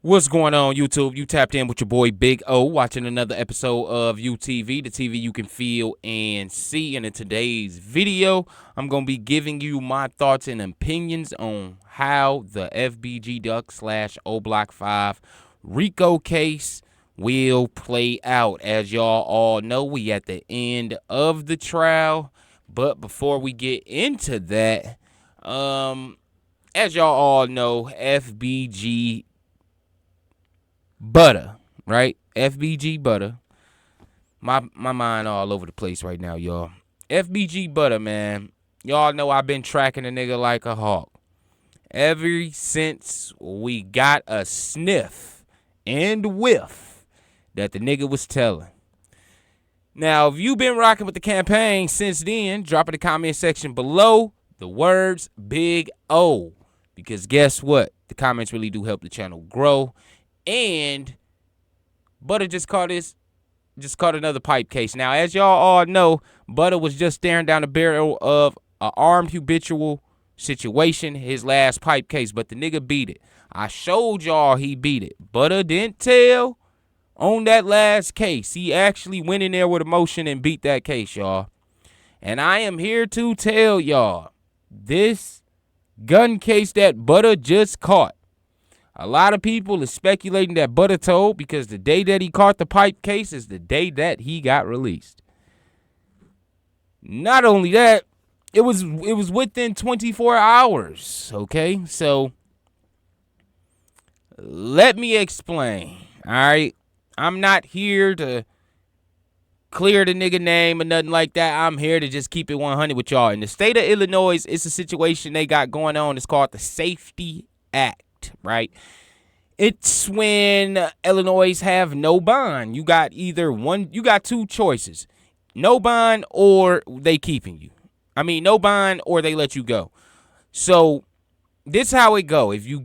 What's going on, YouTube? You tapped in with your boy Big O, watching another episode of UTV, the TV you can feel and see. And in today's video, I'm going to be giving you my thoughts and opinions on how the FBG Duck / OBLOCK 5 RICO case will play out. As y'all all know, we at the end of the trial. But before we get into that, as y'all all know, FBG BUTTA, right? FBG BUTTA. My mind all over the place right now, y'all. FBG BUTTA, man. Y'all know I've been tracking a nigga like a hawk. Ever since we got a sniff and whiff that the nigga was telling. Now, if you've been rocking with the campaign since then, drop in the comment section below the words Big O. Because guess what? The comments really do help the channel grow. And BUTTA just caught another pipe case. Now, as y'all all know, BUTTA was just staring down the barrel of an armed habitual situation, his last pipe case, but the nigga beat it. I showed y'all he beat it. BUTTA didn't tell on that last case. He actually went in there with emotion and beat that case, y'all. And I am here to tell y'all, this gun case that BUTTA just caught, a lot of people is speculating that BUTTA told because the day that he caught the pipe case is the day that he got released. Not only that, it was within 24 hours, okay? So let me explain, all right? I'm not here to clear the nigga name or nothing like that. I'm here to just keep it 100 with y'all. In the state of Illinois, it's a situation they got going on. It's called the Safety Act. Right, it's when Illinois have no bond. You got two choices: no bond or they keeping you. I mean, no bond or they let you go. So this how it go. If you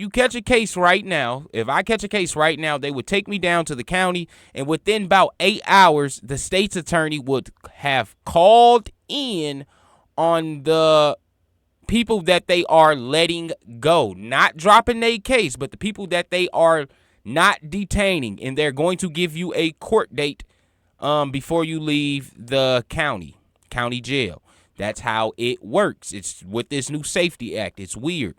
catch a case right now, if I catch a case right now, they would take me down to the county, and within about 8 hours, the state's attorney would have called in on the people that they are letting go, not dropping their case, but the people that they are not detaining, and they're going to give you a court date before you leave the county jail. That's how it works. It's with this new Safety Act. It's weird.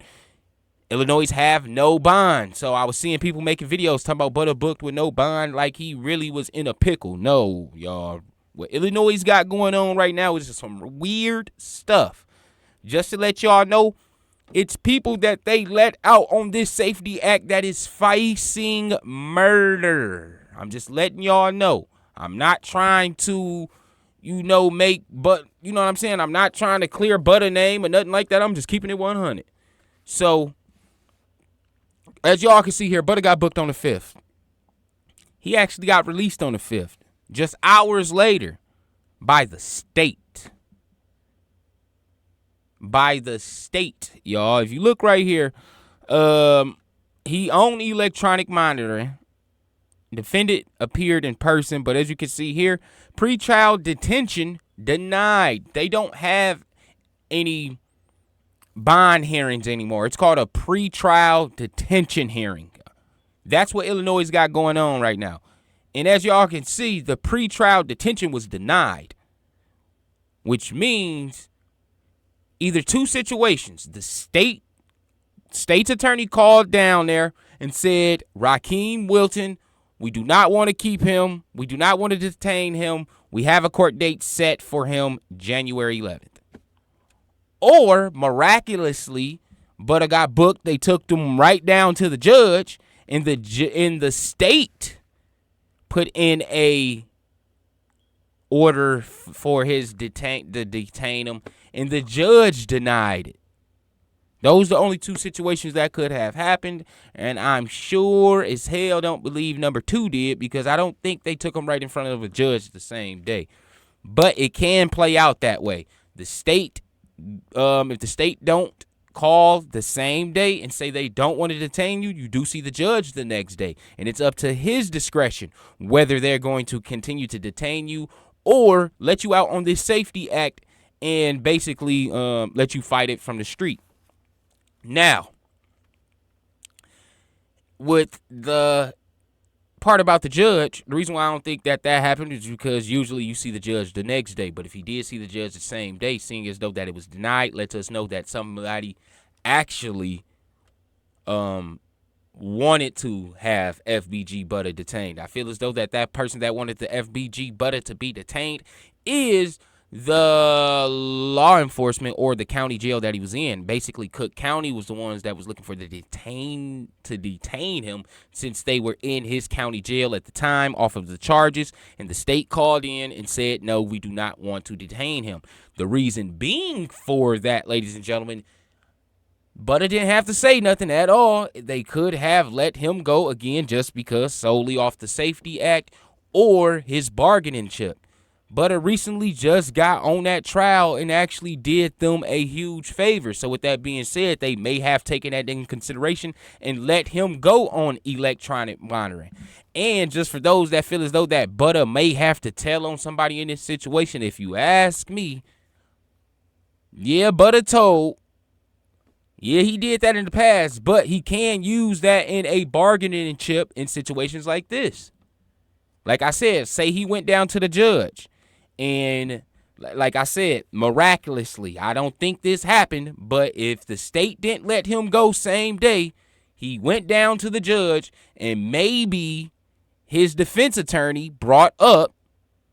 Illinois have no bond. So I was seeing people making videos talking about BUTTA booked with no bond like he really was in a pickle. No, y'all. What Illinois got going on right now is just some weird stuff. Just to let y'all know, it's people that they let out on this Safety Act that is facing murder. I'm just letting y'all know. I'm not trying to, make, but, you know what I'm saying? I'm not trying to clear BUTTA name or nothing like that. I'm just keeping it 100. So, as y'all can see here, BUTTA got booked on the 5th. He actually got released on the 5th, just hours later, by the state. By the state, y'all. If you look right here, he owned electronic monitoring. Defendant appeared in person, but as you can see here, pretrial detention denied. They don't have any bond hearings anymore. It's called a pretrial detention hearing. That's what Illinois got going on right now. And as y'all can see, the pretrial detention was denied, which means either two situations. The state's attorney called down there and said, Rakeem Wilton, we do not want to keep him. We do not want to detain him. We have a court date set for him January 11th. Or, miraculously, BUTTA got booked. They took them right down to the judge, and the state put in a order for his detain him, and the judge denied it. Those are the only two situations that could have happened, and I'm sure as hell don't believe number 2 did, because I don't think they took him right in front of a judge the same day. But it can play out that way. The state, if the state don't call the same day and say they don't want to detain you, you do see the judge the next day, and it's up to his discretion whether they're going to continue to detain you or let you out on this Safety Act and basically let you fight it from the street. Now, with the part about the judge, the reason why I don't think that happened is because usually you see the judge the next day. But if he did see the judge the same day, seeing as though that it was denied, lets us know that somebody actually wanted to have FBG Butta detained. I feel as though that person that wanted the FBG Butta to be detained is the law enforcement or the county jail that he was in. Basically, Cook County was the ones that was looking for to detain him, since they were in his county jail at the time off of the charges, and the state called in and said, no, we do not want to detain him. The reason being for that, ladies and gentlemen, Butta didn't have to say nothing at all. They could have let him go again just because, solely off the Safety Act or his bargaining chip. Butta recently just got on that trial and actually did them a huge favor. So with that being said, they may have taken that into consideration and let him go on electronic monitoring. And just for those that feel as though that Butta may have to tell on somebody in this situation, if you ask me, yeah, Butta told. Yeah, he did that in the past, but he can use that in a bargaining chip in situations like this. Like I said, say he went down to the judge. And like I said, miraculously, I don't think this happened, but if the state didn't let him go same day, he went down to the judge, and maybe his defense attorney brought up,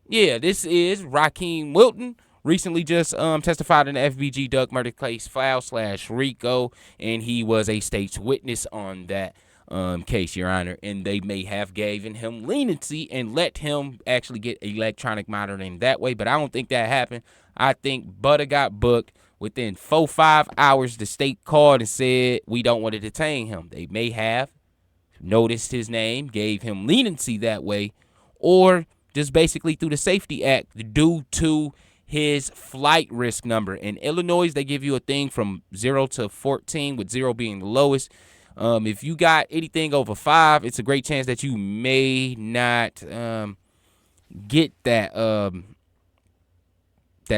yeah, this is Raheem Wilton, recently just testified in the FBG Duck murder case file / RICO, and he was a state's witness on that case, Your Honor, and they may have given him leniency and let him actually get electronic monitoring that way, but I don't think that happened. I think Butta got booked. Within 4-5 hours, the state called and said, we don't want to detain him. They may have noticed his name, gave him leniency that way, or just basically through the Safety Act due to his flight risk number. In Illinois, they give you a thing from 0 to 14, with 0 being the lowest. If you got anything over 5, it's a great chance that you may not get that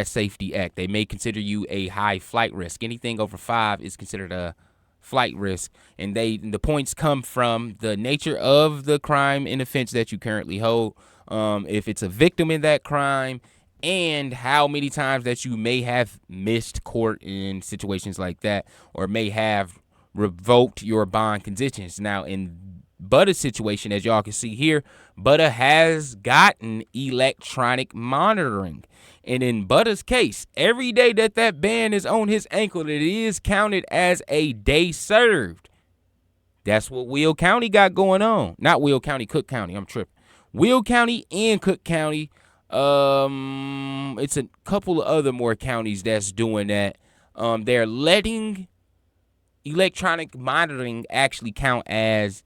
Safety Act. They may consider you a high flight risk. Anything over 5 is considered a flight risk, and the points come from the nature of the crime and offense that you currently hold, if it's a victim in that crime, and how many times that you may have missed court in situations like that, or may have revoked your bond conditions. Now, in Butta's situation, as y'all can see here, Butta has gotten electronic monitoring. And in Butta's case, every day that band is on his ankle, it is counted as a day served. That's what Will County got going on. Not Will County, Cook County. I'm tripping. Will County and Cook County. It's a couple of other more counties that's doing that. They're letting electronic monitoring actually count as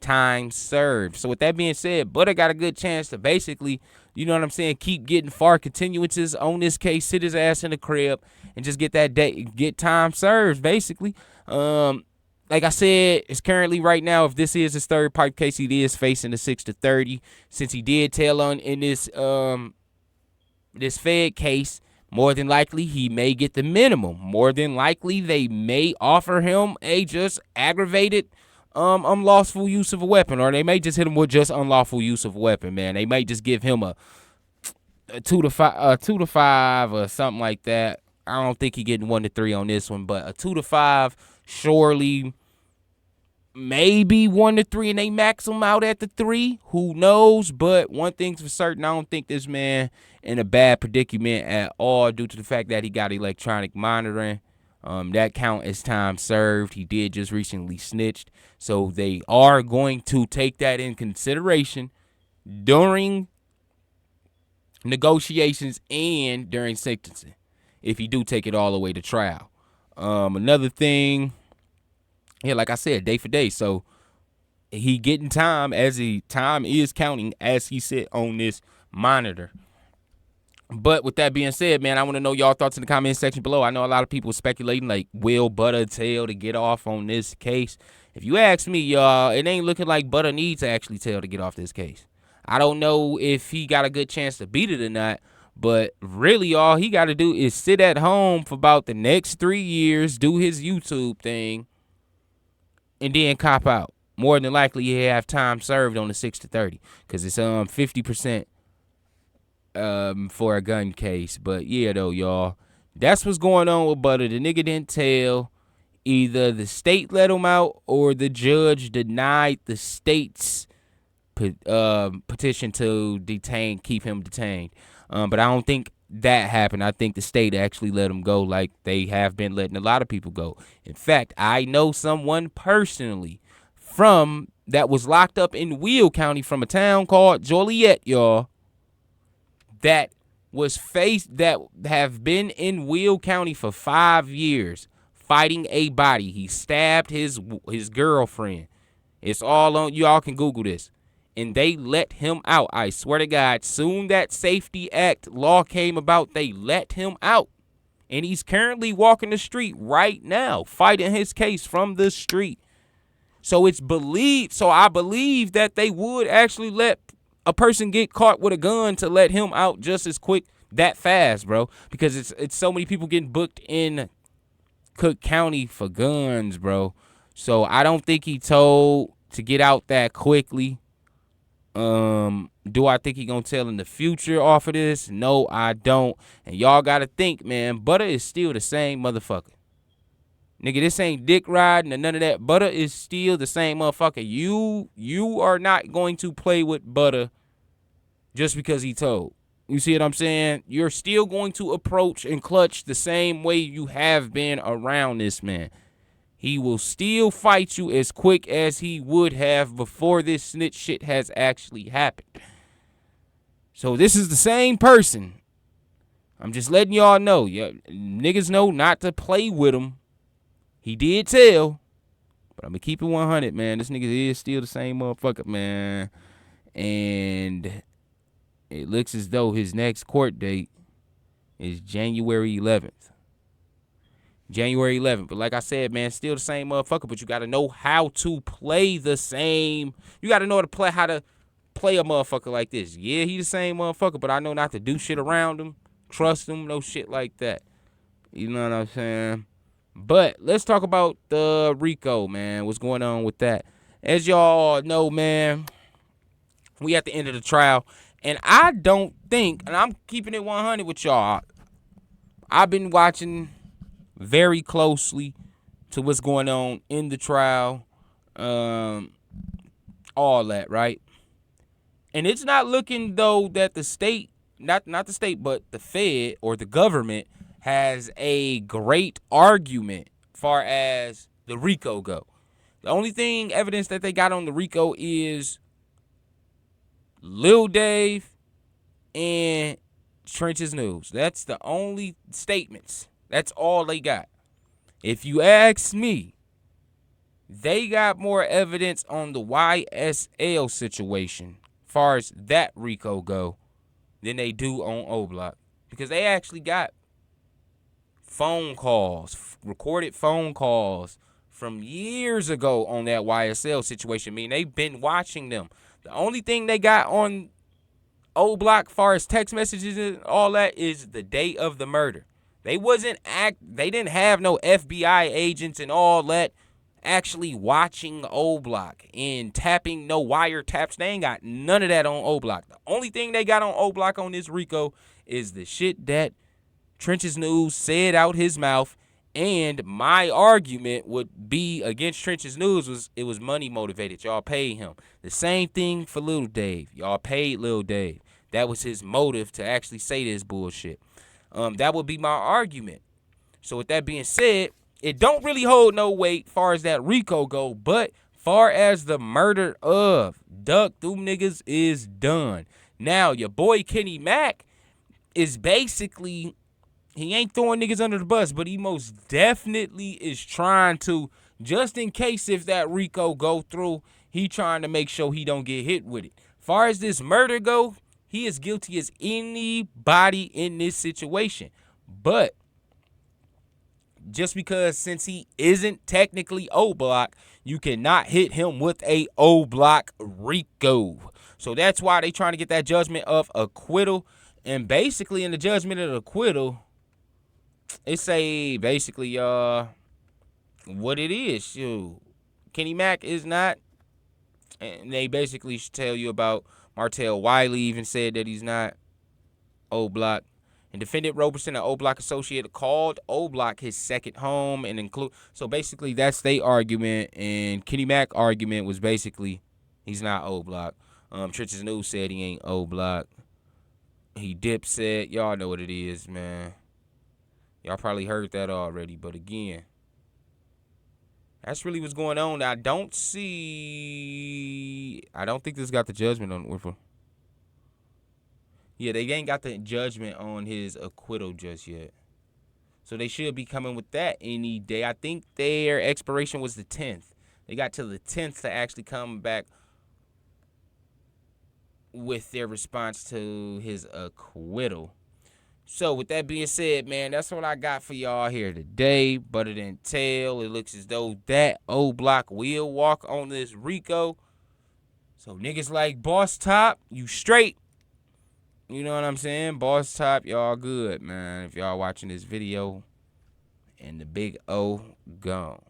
time served. So with that being said, Butta got a good chance to basically, you know what I'm saying, keep getting far continuances on this case, sit his ass in the crib, and just get that day, get time served, basically. Like I said, it's currently right now, if this is his third pipe case, he is facing the 6 to 30. Since he did tell on in this Fed case, more than likely he may get the minimum. More than likely they may offer him a just aggravated unlawful use of a weapon, or they may just hit him with just unlawful use of a weapon, man. They may just give him a 2 to 5 or something like that. I don't think he getting 1 to 3 on this one, but a 2 to 5, surely maybe 1 to 3, and they max him out at the 3. Who knows? But one thing's for certain, I don't think this man in a bad predicament at all due to the fact that he got electronic monitoring. That count as time served. He did just recently snitched, so they are going to take that in consideration during negotiations and during sentencing, if he do take it all the way to trial. Another thing, yeah, like I said, day for day. So he getting time as time is counting as he sit on this monitor. But with that being said, man, I want to know y'all thoughts in the comment section below. I know a lot of people speculating, like, will Butta tell to get off on this case? If you ask me, y'all, it ain't looking like Butta needs to actually tell to get off this case. I don't know if he got a good chance to beat it or not, but really all he got to do is sit at home for about the next 3 years, do his YouTube thing, and then cop out. more than likely he have time served on the 6 to 30 because it's 50% for a gun case. But yeah, though, y'all, that's what's going on with Butta. The nigga didn't tell. Either the state let him out or the judge denied the state's petition to keep him detained. But I don't think that happened. I think the state actually let him go, like they have been letting a lot of people go. In fact, I know someone personally that was locked up in Will County from a town called Joliet, y'all, that have been in Will County for 5 years fighting a body. He stabbed his girlfriend. It's all on, y'all can Google this. And they let him out. I swear to God, soon that Safety Act law came about, they let him out. And he's currently walking the street right now, fighting his case from the street. So I believe that they would actually let a person get caught with a gun to let him out just as quick, that fast, bro. Because it's so many people getting booked in Cook County for guns, bro. So I don't think he told to get out that quickly. Do I think he gonna tell in the future off of this? No, I don't. And y'all gotta think, man, Butta is still the same motherfucker. Nigga, this ain't dick riding or none of that. Butta is still the same motherfucker. You are not going to play with Butta just because he told. You see what I'm saying? You're still going to approach and clutch the same way you have been around this man. He will still fight you as quick as he would have before this snitch shit has actually happened. So this is the same person. I'm just letting y'all know. Yeah, niggas know not to play with him. He did tell. But I'm going to keep it 100, man. This nigga is still the same motherfucker, man. And it looks as though his next court date is January 11th. January 11th. But like I said, man, still the same motherfucker. But you got to know how to play the same. You got to know how to play a motherfucker like this. Yeah, he the same motherfucker, but I know not to do shit around him, trust him, no shit like that. You know what I'm saying? But let's talk about the RICO, man. What's going on with that? As y'all know, man, we at the end of the trial. And I don't think, and I'm keeping it 100 with y'all, I've been watching very closely to what's going on in the trial, all that, right? And it's not looking though that the state, not the state, but the Fed or the government has a great argument far as the RICO go. The only evidence that they got on the RICO is Lil Dave and Trench's News. That's the only statements. That's all they got. If you ask me, they got more evidence on the YSL situation, far as that RICO go, than they do on OBLOCK. Because they actually got phone calls, recorded phone calls from years ago on that YSL situation. I mean, they've been watching them. The only thing they got on OBLOCK, far as text messages and all that, is the day of the murder. They didn't have no FBI agents and all that actually watching OBLOCK and tapping no wiretaps. They ain't got none of that on OBLOCK. The only thing they got on OBLOCK on this RICO is the shit that Trench's News said out his mouth. And my argument would be against Trench's News it was money motivated. Y'all paid him. The same thing for Lil Dave. Y'all paid Lil Dave. That was his motive to actually say this bullshit. That would be my argument. So with that being said, it don't really hold no weight far as that RICO go, but far as the murder of Duck, them niggas is done. Now, your boy Kenny Mack is basically, he ain't throwing niggas under the bus, but he most definitely is trying to, just in case if that RICO go through, he trying to make sure he don't get hit with it. Far as this murder go, he is guilty as anybody in this situation. But just because since he isn't technically OBLOCK, you cannot hit him with a OBLOCK RICO. So that's why they trying to get that judgment of acquittal. And basically in the judgment of acquittal, it say basically what it is. Shoot, Kenny Mack is not And they basically should tell you about Martell Wiley even said that he's not OBLOCK. And defendant Roberson, an OBLOCK associate, called OBLOCK his second home and include. So basically, that's their argument. And Kenny Mack argument was basically he's not OBLOCK. Trenches News said he ain't OBLOCK. He Dipset. Y'all know what it is, man. Y'all probably heard that already. But again, that's really what's going on. I don't think this got the judgment on it. Yeah, they ain't got the judgment on his acquittal just yet. So they should be coming with that any day. I think their expiration was the 10th. They got till the 10th to actually come back with their response to his acquittal. So with that being said, man, that's what I got for y'all here today. But it didn't tell. It looks as though that OBLOCK will walk on this RICO. So niggas like Boss Top, you straight. You know what I'm saying? Boss Top, y'all good, man. If y'all watching this video, and the big O gone.